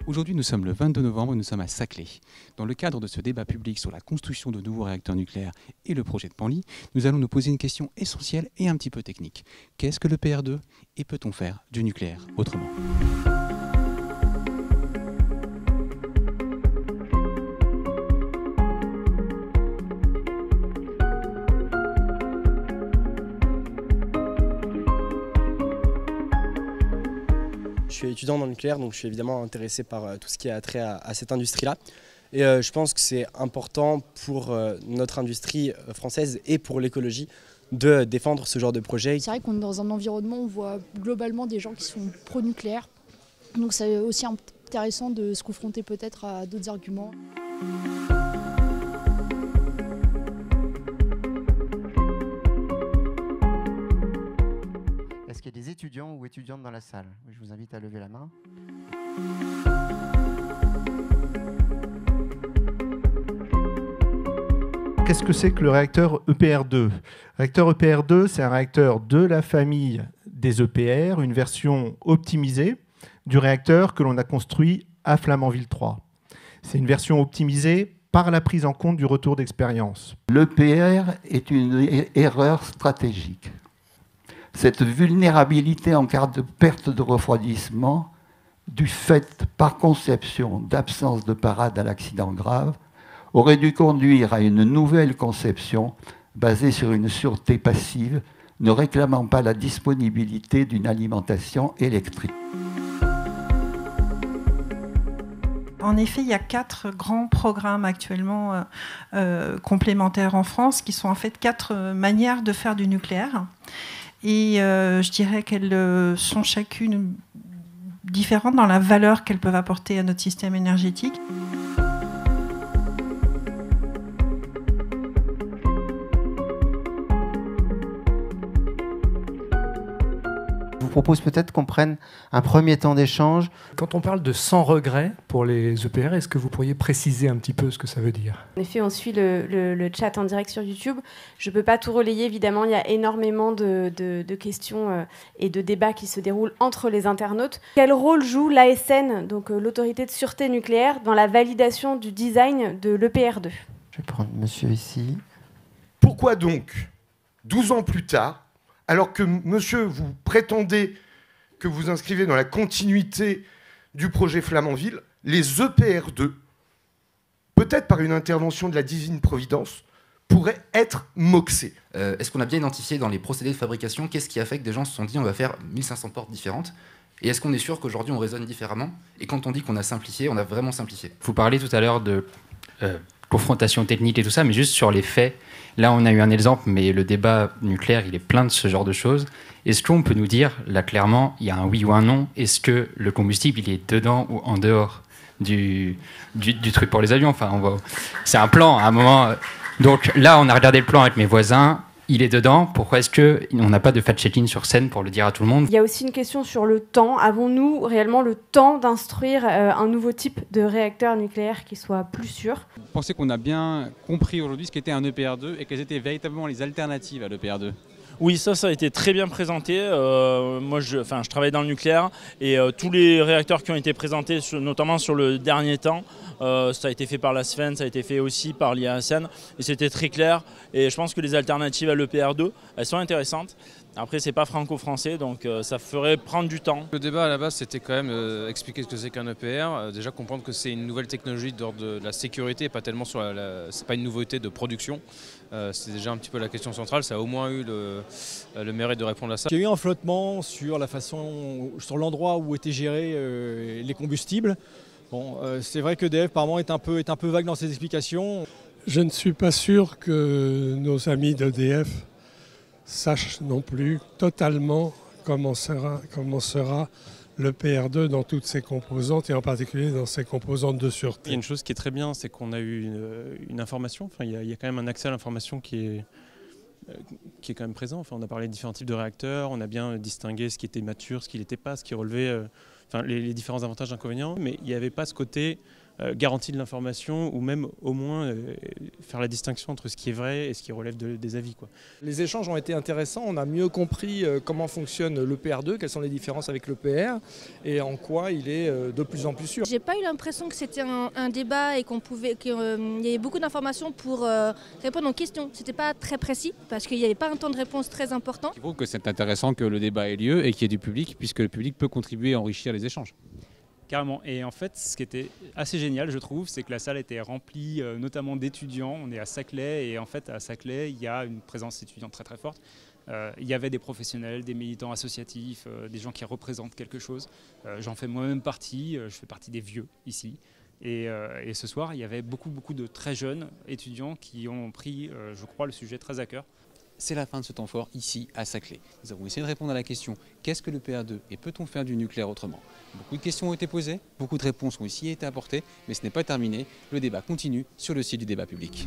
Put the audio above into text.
Aujourd'hui, nous sommes le 22 novembre et nous sommes à Saclay. Dans le cadre de ce débat public sur la construction de nouveaux réacteurs nucléaires et le projet de Penly, nous allons nous poser une question essentielle et un petit peu technique. Qu'est-ce que le PR2 et peut-on faire du nucléaire autrement ? Je suis étudiant dans le nucléaire, donc je suis évidemment intéressé par tout ce qui a trait à cette industrie-là. Et je pense que c'est important pour notre industrie française et pour l'écologie de défendre ce genre de projet. C'est vrai qu'on est dans un environnement où on voit globalement des gens qui sont pro-nucléaire. Donc c'est aussi intéressant de se confronter peut-être à d'autres arguments. Est-ce qu'il y a des étudiants ou étudiantes dans la salle? Je vous invite à lever la main. Qu'est-ce que c'est que le réacteur EPR2? Le réacteur EPR2, c'est un réacteur de la famille des EPR, une version optimisée du réacteur que l'on a construit à Flamanville 3. C'est une version optimisée par la prise en compte du retour d'expérience. L'EPR est une erreur stratégique. Cette vulnérabilité en cas de perte de refroidissement, du fait par conception d'absence de parade à l'accident grave, aurait dû conduire à une nouvelle conception basée sur une sûreté passive, ne réclamant pas la disponibilité d'une alimentation électrique. En effet, il y a 4 grands programmes actuellement complémentaires en France qui sont en fait 4 manières de faire du nucléaire. Et je dirais qu'elles sont chacune différentes dans la valeur qu'elles peuvent apporter à notre système énergétique. Je vous propose peut-être qu'on prenne un premier temps d'échange. Quand on parle de sans regret pour les EPR, est-ce que vous pourriez préciser un petit peu ce que ça veut dire? En effet, on suit le chat en direct sur YouTube. Je ne peux pas tout relayer, évidemment. Il y a énormément de questions et de débats qui se déroulent entre les internautes. Quel rôle joue l'ASN, donc l'autorité de sûreté nucléaire, dans la validation du design de l'EPR2? Je vais prendre monsieur ici. Pourquoi donc, 12 ans plus tard, alors que, monsieur, vous prétendez que vous inscrivez dans la continuité du projet Flamanville, les EPR2, peut-être par une intervention de la divine providence, pourraient être moxés? Est-ce qu'on a bien identifié dans les procédés de fabrication qu'est-ce qui a fait que des gens se sont dit on va faire 1500 portes différentes? Et est-ce qu'on est sûr qu'aujourd'hui on raisonne différemment? Et quand on dit qu'on a simplifié, on a vraiment simplifié. Vous parlez tout à l'heure de confrontation technique et tout ça, mais juste sur les faits. Là, on a eu un exemple, mais le débat nucléaire, il est plein de ce genre de choses. Est-ce qu'on peut nous dire, là, clairement, il y a un oui ou un non? Est-ce que le combustible, il est dedans ou en dehors du truc pour les avions? Enfin, c'est un plan, à un moment. Donc là, on a regardé le plan avec mes voisins. Il est dedans. Pourquoi est-ce qu'on n'a pas de fact-checking sur scène pour le dire à tout le monde? Il y a aussi une question sur le temps. Avons-nous réellement le temps d'instruire un nouveau type de réacteur nucléaire qui soit plus sûr? Vous pensez qu'on a bien compris aujourd'hui ce qu'était un EPR2 et quelles étaient véritablement les alternatives à l'EPR2? Oui, ça a été très bien présenté. Moi, je travaille dans le nucléaire et tous les réacteurs qui ont été présentés, notamment sur le dernier temps, ça a été fait par la SFEN, ça a été fait aussi par l'IASN et c'était très clair. Et je pense que les alternatives à l'EPR2, elles sont intéressantes. Après, c'est pas franco-français, donc ça ferait prendre du temps. Le débat à la base, c'était quand même expliquer ce que c'est qu'un EPR, déjà comprendre que c'est une nouvelle technologie d'ordre de la sécurité, et pas tellement sur c'est pas une nouveauté de production. C'est déjà un petit peu la question centrale. Ça a au moins eu le mérite de répondre à ça. Il y a eu un flottement sur la façon, sur l'endroit où étaient gérés les combustibles. Bon, c'est vrai que EDF, par moment, est un peu vague dans ses explications. Je ne suis pas sûr que nos amis d'EDF sachent non plus totalement comment sera le PR2 dans toutes ses composantes et en particulier dans ses composantes de sûreté. Il y a une chose qui est très bien, c'est qu'on a eu une information, il y a quand même un accès à l'information qui est quand même présent. Enfin, on a parlé de différents types de réacteurs, on a bien distingué ce qui était mature, ce qui n'était pas, ce qui relevait les différents avantages et inconvénients, mais il n'y avait pas ce côté garantie de l'information ou même au moins faire la distinction entre ce qui est vrai et ce qui relève des avis, quoi. Les échanges ont été intéressants, on a mieux compris comment fonctionne l'EPR2, quelles sont les différences avec l'EPR et en quoi il est de plus en plus sûr. J'ai pas eu l'impression que c'était un débat et qu'il y avait beaucoup d'informations pour répondre aux questions. C'était pas très précis parce qu'il n'y avait pas un temps de réponse très important. Je trouve que c'est intéressant que le débat ait lieu et qu'il y ait du public, puisque le public peut contribuer à enrichir les échanges. Carrément. Et en fait, ce qui était assez génial, je trouve, c'est que la salle était remplie notamment d'étudiants. On est à Saclay et en fait, à Saclay, il y a une présence étudiante très très forte. Il y avait des professionnels, des militants associatifs, des gens qui représentent quelque chose. J'en fais moi-même partie, je fais partie des vieux ici. Et ce soir, il y avait beaucoup de très jeunes étudiants qui ont pris, je crois, le sujet très à cœur. C'est la fin de ce temps fort ici à Saclay. Nous avons essayé de répondre à la question qu'est-ce que le PR2 et peut-on faire du nucléaire autrement? Beaucoup de questions ont été posées, beaucoup de réponses ont ici été apportées, mais ce n'est pas terminé. Le débat continue sur le site du débat public.